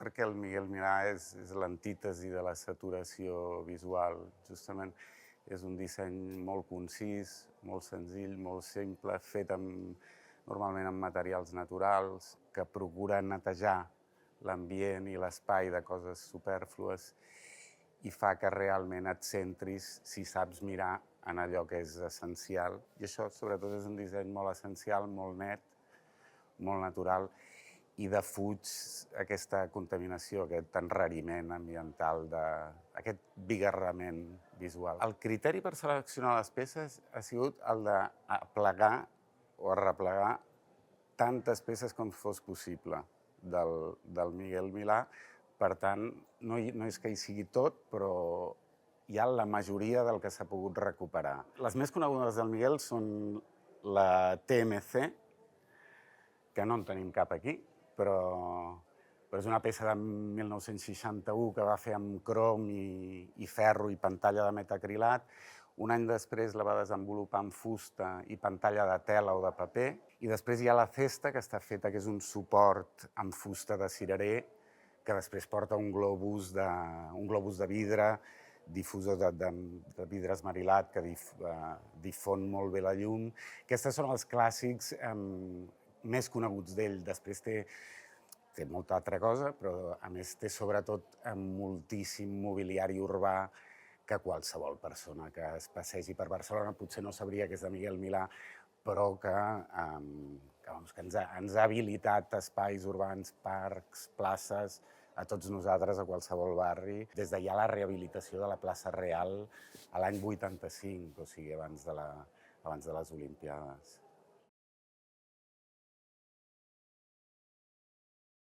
crec que el Miguel Milà és l'antítesi de la saturació visual. Justament és un disseny molt concís, molt senzill, molt simple, fet normalment amb materials naturals, que procura netejar l'ambient i l'espai de coses supèrflues i fa que realment et centris, si saps mirar, en allò que és essencial. I això, sobretot, és un disseny molt essencial, molt net, molt natural, i defuig aquesta contaminació, aquest enrariment ambiental, aquest bigarrament visual. El criteri per seleccionar les peces ha sigut el de plegar o arreplegar tantes peces com fos possible del Miguel Milà. Per tant, no és que hi sigui tot, però hi ha la majoria del que s'ha pogut recuperar. Les més conegudes del Miguel són la TMC, que no en tenim cap aquí, però és una peça de 1961 que va fer amb crom i ferro i pantalla de metacrilat. Un any després la va desenvolupar amb fusta i pantalla de tela o de paper. I després hi ha la cesta, que està feta, que és un suport amb fusta de cirerer, que després porta un globus de vidre, difusor de vidre esmerilat, que difon molt bé la llum. Aquests són els clàssics més coneguts d'ell. Després té molta altra cosa, però a més té sobretot moltíssim mobiliari urbà que qualsevol persona que es passegi per Barcelona potser no sabria que és de Miguel Milà, però que ens ha habilitat espais urbans, parcs, places, a tots nosaltres, a qualsevol barri. Des de ja la rehabilitació de la plaça Real a l'any 85, o sigui, abans de les Olimpiades.